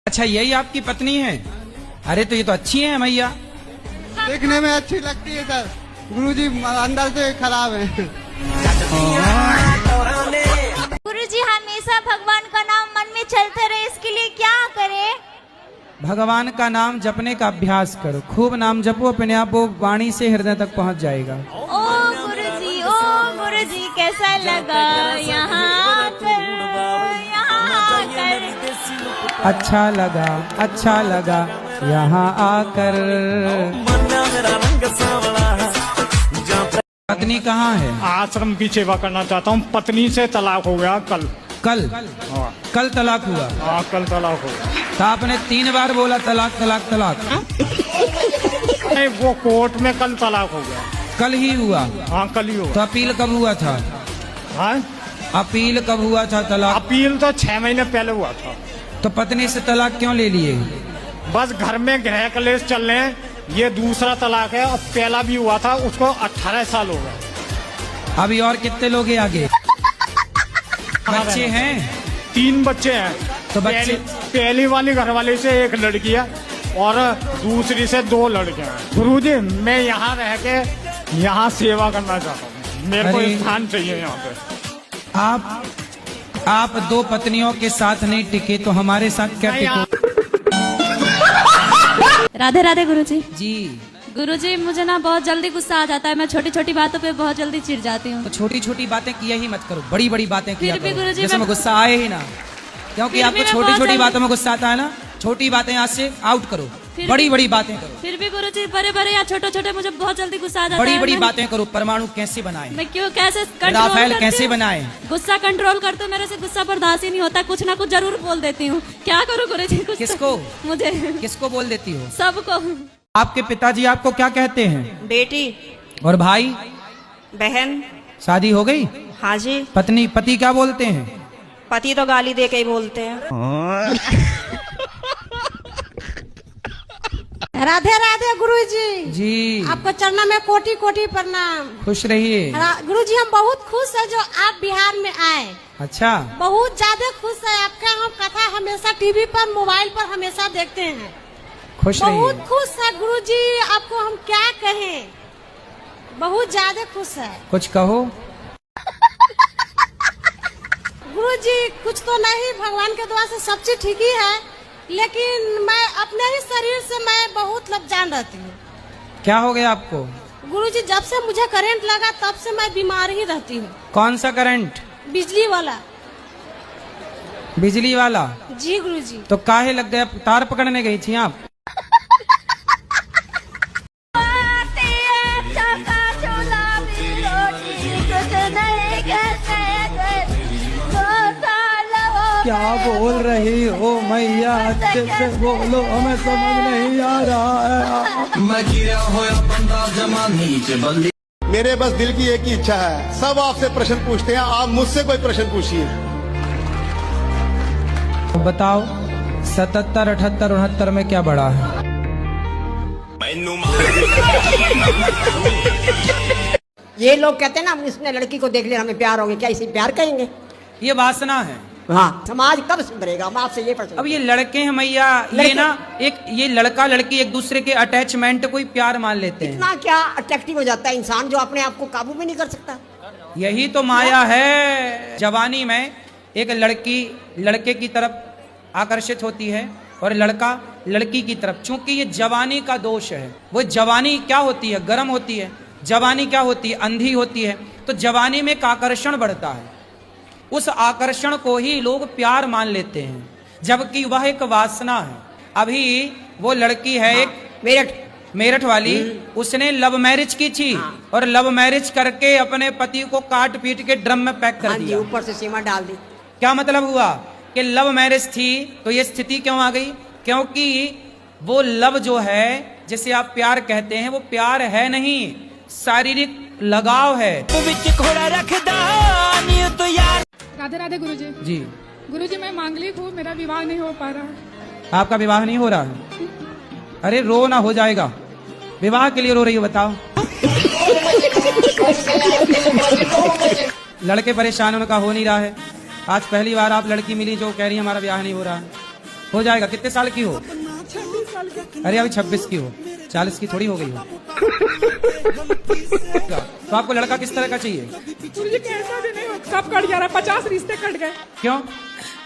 अच्छा, यही आपकी पत्नी है? अरे तो ये तो अच्छी है मैया। देखने में अच्छी लगती है सर, गुरुजी अंदर से खराब है। गुरुजी हमेशा भगवान का नाम मन में चलते रहे, इसके लिए क्या करें? भगवान का नाम जपने का अभ्यास करो, खूब नाम जपो, अपने आप वो वाणी से हृदय तक पहुंच जाएगा। ओ गुरुजी कैसा लगा यहाँ आकर, यहाँ आकर। अच्छा लगा यहाँ आकर। पत्नी कहाँ है? आश्रम की सेवा करना चाहता हूँ। पत्नी से तलाक हो गया कल। कल तलाक हुआ? हाँ, कल तलाक हो गया। तो आपने 3 बार बोला तलाक। नहीं, वो कोर्ट में कल तलाक हो गया। कल ही हुआ? हाँ, कल ही हुआ। तो अपील कब हुआ था? हाँ, अपील कब हुआ था तलाक? अपील तो 6 महीने पहले हुआ था। तो पत्नी से तलाक क्यों ले लिए? बस घर में गृह कलेश चल रहे हैं। ये दूसरा तलाक है, और पहला भी हुआ था, उसको 18 साल हो गए। अभी और कितने लोग हैं आगे? बच्चे हैं? 3 बच्चे हैं। तो बच्चे पहली वाली घरवाली से 1 लड़की है और दूसरी से 2 लड़के हैं। गुरुजी, मैं यहाँ रह के यहाँ सेवा करना चाहता हूँ। मेरे को स्थान चाहिए यहाँ पे। आप 2 पत्नियों के साथ नहीं टिके तो हमारे साथ क्या टिको? राधे राधे गुरुजी। जी गुरुजी, मुझे ना बहुत जल्दी गुस्सा आ जाता है। मैं छोटी छोटी बातों पे बहुत जल्दी चिढ़ जाती हूँ। तो छोटी छोटी बातें किया ही मत करो, बड़ी बड़ी बातें किया फिर भी करो, गुरुजी जिसमें गुस्सा आए ही ना। क्योंकि आपको छोटी छोटी बातों में गुस्सा आता है ना। छोटी बातें आज से आउट करो, बड़ी बड़ी बातें करो। फिर भी गुरुजी, बड़े बड़े या छोटे छोटे मुझे बहुत जल्दी गुस्सा आ जाता है। बड़ी बड़ी बातें करो। परमाणु कैसे बनाए? मैं क्यों कैसे राफेल कैसे बनाए? गुस्सा कंट्रोल करते हो। मेरे से गुस्सा बर्दाश्त ही नहीं होता। कुछ ना कुछ जरूर बोल देती हूँ। क्या करूँ गुरुजी? किसको? मुझे। किसको बोल देती हो? सबको। आपके पिताजी आपको क्या कहते हैं? बेटी। और भाई? बहन। शादी हो गई? हाँ जी। पति क्या बोलते हैं? पति तो गाली दे के ही बोलते हैं। राधे राधे गुरुजी। जी, आपको चरणों में कोटि कोटि प्रणाम। खुश रहिए। गुरुजी, हम बहुत खुश है जो आप बिहार में आए। अच्छा, बहुत ज्यादा खुश है। आपका हम कथा हमेशा टीवी पर, मोबाइल पर हमेशा देखते हैं। खुश बहुत रहिए। खुश है गुरुजी, आपको हम क्या कहें, बहुत ज्यादा खुश है। कुछ कहो। गुरुजी, कुछ तो नहीं, भगवान के दुआ से सब चीज ठीक ही है, लेकिन मैं अपने ही शरीर से मैं बहुत लपजान रहती हूँ। क्या हो गया आपको? गुरुजी, जब से मुझे करंट लगा तब से मैं बीमार ही रहती हूँ। कौन सा करंट? बिजली वाला। बिजली वाला? जी गुरुजी। तो काहे लग गया? तार पकड़ने गई थी आप? क्या बोल रही हो मैया? अच्छे से बोलो, हमें समझ नहीं आ रहा है। मेरे बस दिल की एक ही इच्छा है, सब आपसे प्रश्न पूछते हैं, आप मुझसे कोई प्रश्न पूछिए। बताओ, 77, 78, 69 में क्या बढ़ा है? ये लोग कहते हैं ना, हम इसने लड़की को देख लिया हमें प्यार हो गया, क्या इसे प्यार कहेंगे? ये वासना है। हाँ, समाज कब सुधरेगा? हम आपसे ये प्रश्न। अब ये लड़के हैं मैया, ये ना ये लड़का लड़की एक दूसरे के अटैचमेंट को ही प्यार मान लेते हैं। इतना क्या अट्रैक्टिव हो जाता है इंसान जो अपने आप को काबू में नहीं कर सकता। यही तो माया है। जवानी में एक लड़की लड़के की तरफ आकर्षित होती है और लड़का लड़की की तरफ। चूंकि ये जवानी का दोष है। वो जवानी क्या होती है? गर्म होती है। जवानी क्या होती है? अंधी होती है। तो जवानी में एक आकर्षण बढ़ता है, उस आकर्षण को ही लोग प्यार मान लेते हैं, जबकि वह एक वासना है। अभी वो लड़की है एक मेरठ वाली, उसने लव मैरिज की थी और लव मैरिज करके अपने पति को काट पीट के ड्रम में पैक कर दिया, ऊपर से सीमा डाल दी। क्या मतलब हुआ कि लव मैरिज थी तो ये स्थिति क्यों आ गई? क्योंकि वो लव जो है, जिसे आप प्यार कहते हैं, वो प्यार है नहीं, शारीरिक लगाव है। राधे राधे गुरुजी। जी गुरुजी, मैं मांगलिक हूँ, मेरा विवाह नहीं हो पा रहा। आपका विवाह नहीं हो रहा है? अरे रो ना, हो जाएगा। विवाह के लिए रो रही हो? बताओ। लड़के परेशान, उनका हो नहीं रहा है। आज पहली बार आप लड़की मिली जो कह रही है हमारा ब्याह नहीं हो रहा है। हो जाएगा। कितने साल की हो? 26 साल का। अरे अभी 26 की हो, 40 की थोड़ी हो गई हो। तो आपको लड़का किस तरह का चाहिए? गुरुजी कैसा भी नहीं हो, सब कट जा रहा है, 50 रिश्ते कट गए। क्यों?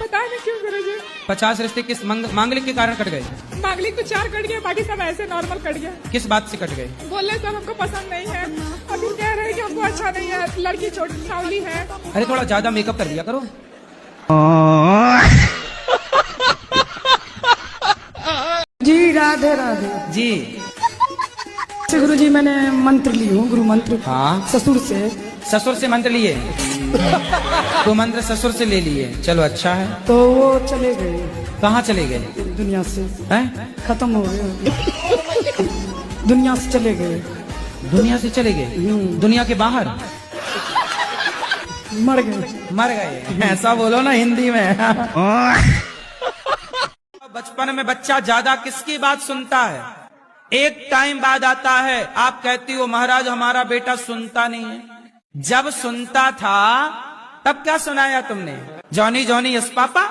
पता नहीं क्यों गुरुजी। 50 रिश्ते किस मांगलिक के कारण कट गए? मांगलिक तो 4 कट गए, बाकी सब ऐसे नॉर्मल कट गया। किस बात से कट गए? बोले सब हमको पसंद नहीं है, अभी कह रहे हैं कि हमको अच्छा नहीं है, लड़की छोटी सावली है। अरे थोड़ा ज्यादा मेकअप कर लिया करो। जी राधे राधे जी। गुरु जी मैंने मंत्र ली हूँ, गुरु मंत्र। हाँ। ससुर से। ससुर से मंत्र लिए? तो मंत्र ससुर से ले लिए, चलो अच्छा है। तो वो चले गए। कहाँ चले गए? दुनिया से। हैं? खत्म हो गए, दुनिया से चले गए। दुनिया से चले गए? दुनिया के बाहर? मर गए। मर गए, ऐसा बोलो ना हिंदी में। बचपन में बच्चा ज्यादा किसकी बात सुनता है? एक टाइम बाद आता है, आप कहती हो महाराज हमारा बेटा सुनता नहीं है। जब सुनता था तब क्या सुनाया तुमने? Johnny Johnny yes papa.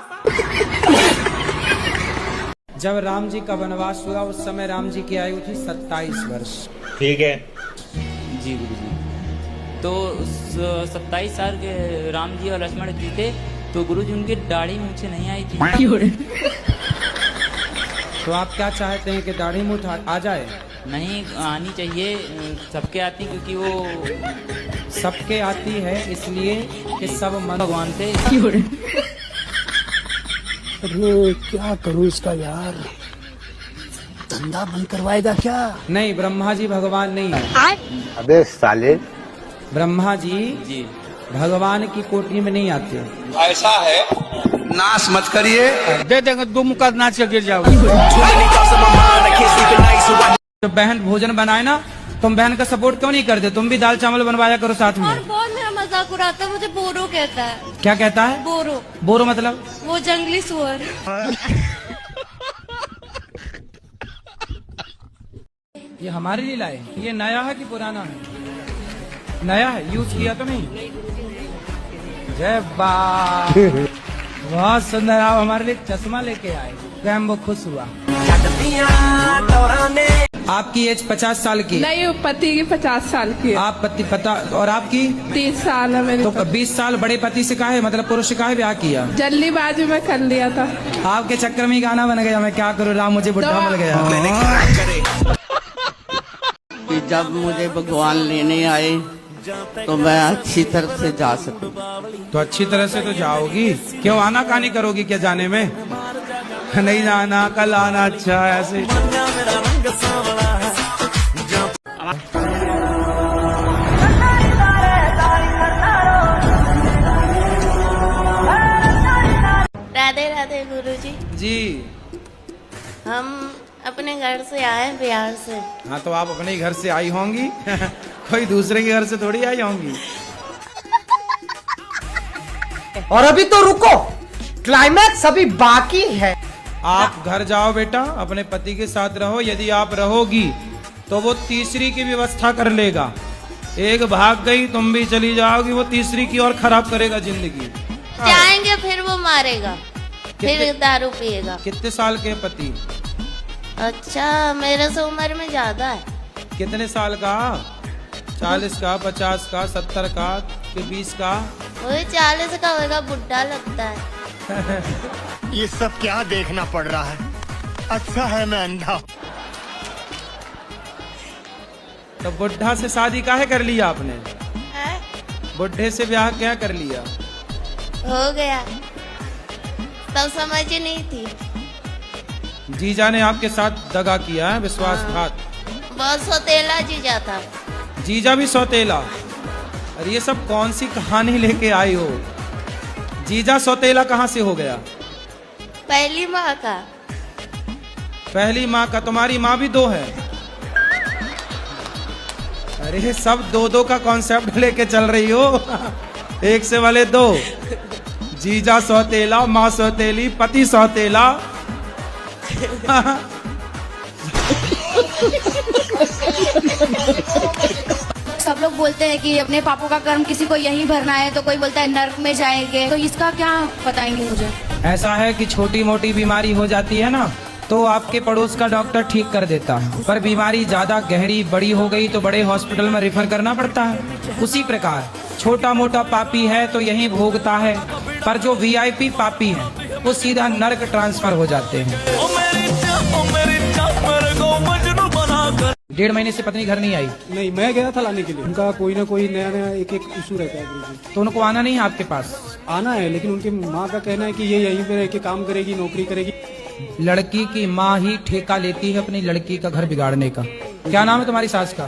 जब राम जी का वनवास हुआ उस समय राम जी की आयु थी 27 वर्ष। ठीक है जी गुरु जी। तो 27 साल के राम जी और लक्ष्मण जी थे, तो गुरु जी उनकी दाढ़ी मूछें नहीं आई थी। तो आप क्या चाहते हैं कि दाढ़ी मूछ आ जाए? नहीं आनी चाहिए, सबके आती, क्योंकि वो सबके आती है इसलिए कि सब मन भगवान थे। अरे क्या करूँ इसका यार, धंधा बंद करवाएगा क्या? नहीं, ब्रह्मा जी भगवान नहीं है। अबे साले। ब्रह्मा जी जी भगवान की कोटरी में नहीं आते। ऐसा है, नाश मत करिए। दे देंगे 2 मुक्का नाच के गिर जाओ। तो बहन भोजन बनाए ना, तुम बहन का सपोर्ट क्यों नहीं करते? तुम भी दाल चावल बनवाया करो साथ में। और बहुत मेरा मजाक उड़ाता है, मुझे बोरो कहता है। क्या कहता है? बोरो। बोरो मतलब? वो जंगली सुअर। ये हमारे लिए लाए? ये नया है कि पुराना है? नया है, यूज किया तो नहीं? जय बाप, बहुत सुंदर। आप हमारे लिए चश्मा लेके आए, स्वयं वो खुश हुआ। आपकी एज 50 साल की? नहीं, पति की 50 साल की। आप पति पता, और आपकी? 30 साल है मेरे। तो 20 साल बड़े पति से काहे, मतलब पुरुष से काहे ब्याह किया? जल्दीबाजी में कर लिया था। आपके चक्कर में गाना बन गया, मैं क्या करूँ राम मुझे बुढ़ा मिल गया। कि जब मुझे भगवान लेने आए तो मैं अच्छी तरह से जा सकूं। तो अच्छी तरह से तो जाओगी, क्यों आना कहानी करोगी क्या जाने में? नहीं जाना, कल आना। अच्छा ऐसे। राधे राधे गुरुजी। जी। हम अपने घर से आए, बिहार से। हाँ, तो आप अपने घर से आई होंगी। कोई दूसरे के घर से थोड़ी आई होंगी। और अभी तो रुको, क्लाइमैक्स अभी बाकी है। आप घर जाओ बेटा, अपने पति के साथ रहो। यदि आप रहोगी तो वो तीसरी की व्यवस्था कर लेगा। एक भाग गई, तुम भी चली जाओगी, वो तीसरी की और खराब करेगा जिंदगी। जाएंगे फिर वो मारेगा, फिर दारू पिएगा। कितने साल के पति? अच्छा, मेरे से उम्र में ज्यादा है। कितने साल का? 40 का, 50 का, 70 का, 20 का? वही 40 का होगा, बुढ़ा लगता है। ये सब क्या देखना पड़ रहा है? अच्छा है मैं अंधा। तो बुढ़ा से शादी काहे कर लिया आपने? है? बुढ़े से ब्याह क्या कर लिया? हो गया, तब समझ ही नहीं थी। जीजा ने आपके साथ दगा किया है, विश्वासघात। बहुत सौतेला जीजा था। जीजा भी सौतेला? अरे ये सब कौन सी कहानी लेके आई हो? जीजा सौतेला कहाँ से हो गया? पहली माँ का। पहली माँ का? तुम्हारी माँ भी 2 है? अरे सब 2-2 का कॉन्सेप्ट लेके चल रही हो। एक से वाले 2। जीजा सौतेला, माँ सौतेली, पति सौतेला। सब लोग बोलते हैं कि अपने पापों का कर्म किसी को यहीं भरना है, तो कोई बोलता है नर्क में जाएंगे। तो इसका क्या बताएंगे मुझे? ऐसा है कि छोटी मोटी बीमारी हो जाती है ना तो आपके पड़ोस का डॉक्टर ठीक कर देता है, पर बीमारी ज्यादा गहरी बड़ी हो गई तो बड़े हॉस्पिटल में रेफर करना पड़ता है। उसी प्रकार छोटा मोटा पापी है तो यहीं भोगता है, पर जो वीआईपी पापी है वो सीधा नरक ट्रांसफर हो जाते हैं। 1.5 महीने से पत्नी घर नहीं आई? नहीं, मैं गया था लाने के लिए। उनका कोई ना कोई नया नया एक इशू रहता है गुरुजी। तो उनको आना नहीं है आपके पास? आना है, लेकिन उनकी माँ का कहना है कि ये यहीं पे रह के काम करेगी, नौकरी करेगी। लड़की की माँ ही ठेका लेती है अपनी लड़की का घर बिगाड़ने का। क्या नाम है तुम्हारी सास का?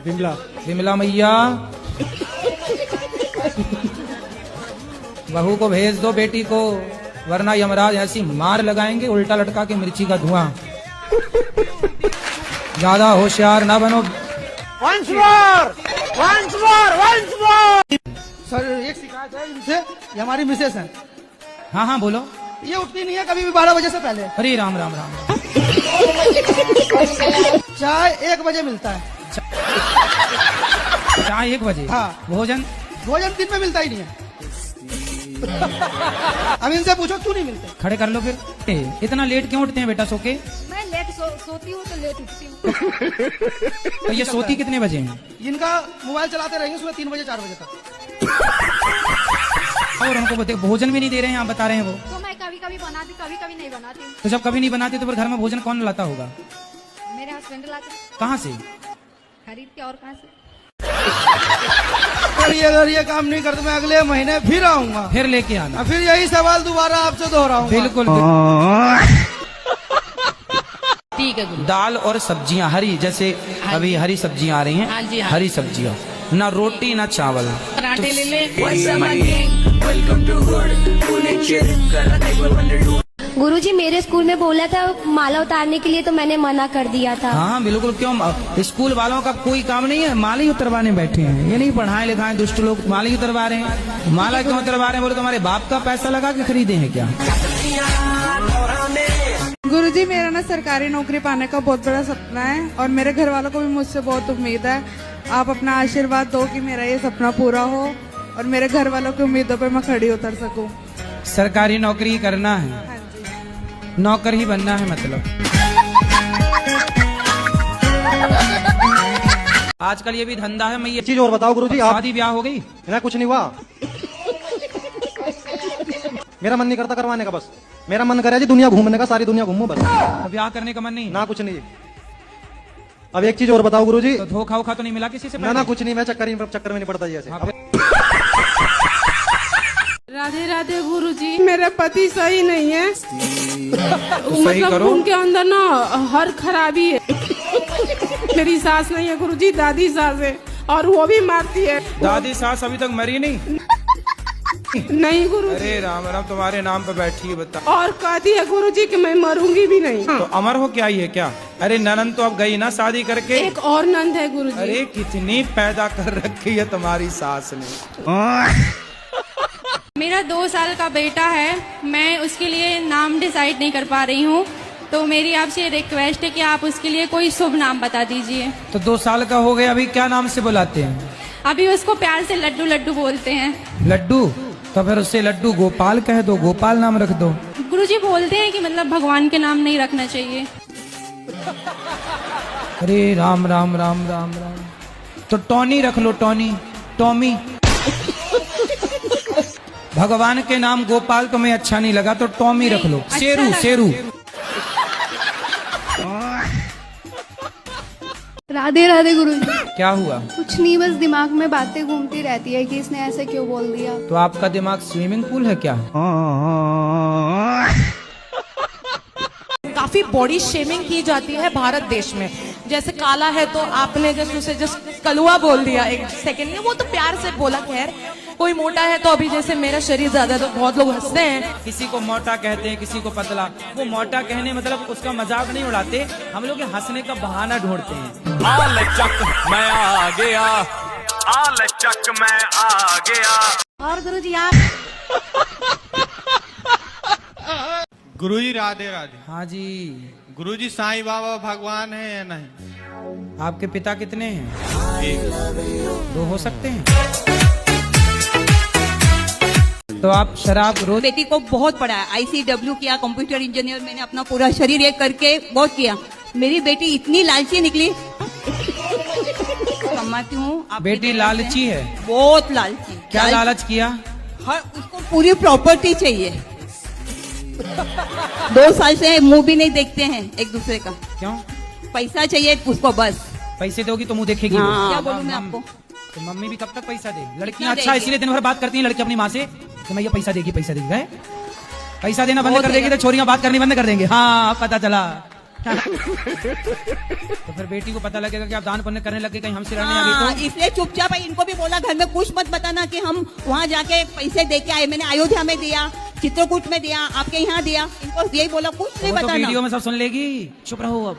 विमला। विमला मैया, बहू को भेज दो बेटी को, वरना यमराज ऐसी मार लगाएंगे उल्टा लटका के मिर्ची का धुआं। ज्यादा होशियार ना बनो। Once more! Once more! Once more! Sir एक शिकायत है इनसे, ये हमारी मिसेस है। हाँ हाँ बोलो। ये उठती नहीं है कभी भी 12 बजे से पहले। अरे राम राम राम। चाय 1 बजे मिलता है। चाय 1 बजे? हाँ। भोजन? भोजन दिन में मिलता ही नहीं है। अब इनसे पूछो क्यों नहीं मिलते। खड़े कर लो फिर। इतना लेट क्यों उठते हैं बेटा सो के? मैं लेट सोती हूँ तो लेट उठती हूँ। तो ये सोती कितने बजे हैं? इनका मोबाइल चलाते रहेंगे सुबह 3 बजे 4 बजे तक। और उनको भोजन भी नहीं दे रहे हैं, आप बता रहे हैं वो। तो मैं कभी कभी बनाती, कभी कभी नहीं बनाती। तो जब कभी नहीं बनाती तो फिर घर में भोजन कौन लाता होगा? मेरे हस्बैंड लाते। कहाँ से? खरीद के। और कहाँ से? अगर ये काम नहीं करते मैं अगले महीने फिर आऊंगा। फिर लेके आना। फिर यही सवाल दोबारा आपसे दोहराऊंगा। बिल्कुल। ठीक है। दाल और सब्जियां हरी, जैसे अभी हरी सब्जियां आ रही हैं। हाँ जी, हाँ। हरी सब्जियां, ना रोटी ना चावल। पराठे ले ले। गुरुजी मेरे स्कूल में बोला था माला उतारने के लिए, तो मैंने मना कर दिया था। हाँ बिल्कुल, क्यों? स्कूल वालों का कोई काम नहीं है, माला ही उतरवाने बैठे हैं। ये नहीं पढ़ाए लिखाए दुष्ट लोग माला ही उतरवा रहे हैं। माला क्यों उतरवा रहे हैं? बोले तुम्हारे बाप का पैसा लगा के खरीदे हैं क्या? गुरुजी मेरा ना सरकारी नौकरी पाने का बहुत बड़ा सपना है और मेरे घर वालों को भी मुझसे बहुत उम्मीद है। आप अपना आशीर्वाद दो कि मेरा ये सपना पूरा हो और मेरे घर वालों की उम्मीदों पर मैं खड़ी उतर सकूं। सरकारी नौकरी करना है? हाँ जी। नौकर ही बनना है मतलब। आजकल ये भी धंधा है। मैं ये चीज और बताओ गुरुजी, आप शादी ब्याह हो गई? ना कुछ नहीं हुआ। मेरा मन नहीं करता करवाने का, बस मेरा मन करे जी दुनिया घूमने का, सारी दुनिया घूमूं बस। ब्याह करने का मन नहीं? ना कुछ नहीं। अब एक चीज और बताओ गुरुजी। तो धोखा वोखा तो नहीं मिला किसी से? ना कुछ नहीं, मैं चक्कर में नहीं पड़ता जी ऐसे। राधे राधे गुरुजी, मेरे पति सही नहीं है। तो सही करो। उनके अंदर ना हर खराबी है। मेरी सास नहीं है गुरुजी, दादी सास है और वो भी मारती है। दादी सास अभी तक मरी नहीं? नहीं गुरुजी। अरे राम राम, तुम्हारे नाम पे बैठी है बता। और कहती है गुरुजी कि मैं मरूंगी भी नहीं। तो अमर हो क्या ये क्या? अरे ननंद तो अब गई ना शादी करके। एक और नंद है गुरुजी। अरे कितनी पैदा कर रखी है तुम्हारी सास ने। मेरा 2 साल का बेटा है, मैं उसके लिए नाम डिसाइड नहीं कर पा रही हूँ, तो मेरी आपसे रिक्वेस्ट है कि आप उसके लिए कोई शुभ नाम बता दीजिए। तो 2 साल का हो गया, अभी क्या नाम से बुलाते हैं? अभी उसको प्यार से लड्डू लड्डू बोलते हैं। लड्डू? तो फिर उससे लड्डू गोपाल कह दो, गोपाल नाम रख दो। गुरुजी बोलते हैं कि मतलब भगवान के नाम नहीं रखना चाहिए। अरे राम राम राम राम राम। तो टॉनी रख लो, टॉनी, टॉमी। भगवान के नाम गोपाल तुम्हें अच्छा नहीं लगा तो टॉमी रख लो। शेरू, अच्छा शेरू। राधे राधे गुरुजी। क्या हुआ? कुछ नहीं, बस दिमाग में बातें घूमती रहती है कि इसने ऐसे क्यों बोल दिया। तो आपका दिमाग स्विमिंग पूल है क्या? काफी बॉडी शेमिंग की जाती है भारत देश में। जैसे काला है तो आपने जस्ट उसे जस्ट कलुआ बोल दिया 1 सेकंड में, वो तो प्यार से बोला। खैर कोई मोटा है तो अभी जैसे मेरा शरीर ज्यादा तो बहुत लोग हंसते हैं। किसी को मोटा कहते हैं, किसी को पतला। वो मोटा कहने मतलब उसका मजाक नहीं उड़ाते, हम लोग हंसने का बहाना ढूंढते हैं। चक मैं आ गया, चक मैं आ गया। और गुरुजी आप? गुरुजी राधे राधे। हाँ जी। गुरुजी साईं बाबा भगवान है या नहीं? आपके पिता कितने हैं? 2 हो सकते हैं। तो आप शराब रोज बेटी को बहुत पढ़ाया, ICW किया, कंप्यूटर इंजीनियर, मैंने अपना पूरा शरीर एक करके बहुत किया। मेरी बेटी इतनी लालची निकली। कमाती हूँ। बेटी लालची है, बहुत लालची। क्या लालच किया? हर उसको पूरी प्रॉपर्टी चाहिए। 2 साल से मुंह भी नहीं देखते हैं एक दूसरे का। क्यों? पैसा चाहिए उसको बस। पैसे दोगी तो मुंह देखेगी। हाँ, क्या बोलूं मैं आपको? तो मम्मी भी कब तक पैसा दे? लड़कियां अच्छा इसीलिए दिन भर बात करती हैं लड़की अपनी माँ से कि मैं ये पैसा देगी पैसा देगी। गए पैसा देना बंद कर देगी तो छोरियां बात करनी बंद कर देंगे। हाँ पता चला। तो फिर बेटी को पता लगेगा कि आप दान पुण्य करने लगे कहीं हमसे लड़ने आ गई तो। इसलिए चुपचाप इनको भी बोला घर में कुछ मत बताना कि हम वहाँ जाके पैसे दे के आए। मैंने अयोध्या में दिया, चित्रकूट में दिया, आपके यहाँ दिया। इनको यही बोला, कुछ नहीं बताना। वीडियो में सब सुन लेगी, चुप रहो अब।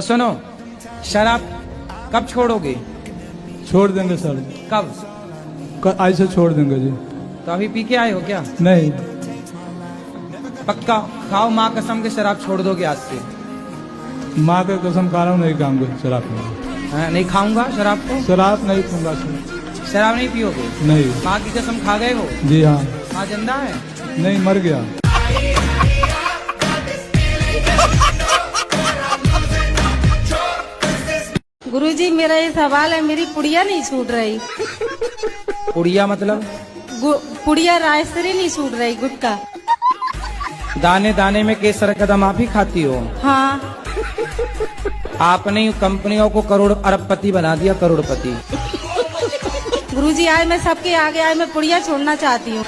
सुनो, शराब कब छोड़ोगे? छोड़ देंगे सर। कब? आज से छोड़ देंगे जी। तो अभी पी के आए हो क्या? नहीं। पक्का खाओ माँ कसम के शराब छोड़ दोगे आज से? माँ के कसम खा रहा हूँ, नहीं खाऊंगा शराब। नहीं खाऊंगा शराब को? शराब नहीं पीऊंगा सर। शराब नहीं पियोगे? नहीं। माँ की कसम खा गए हो? जी हाँ। माँ जिंदा है? नहीं, मर गया। गुरुजी मेरा ये सवाल है, मेरी पुड़िया नहीं छूट रही। पुड़िया मतलब? पुड़िया राजश्री नहीं छूट रही, गुटका। दाने दाने में केसर कदम आप ही खाती हो? हाँ। आपने कंपनियों को करोड़ अरबपति बना दिया, करोड़पति। गुरुजी आज मैं सबके आगे आज मैं पुड़िया छोड़ना चाहती हूँ।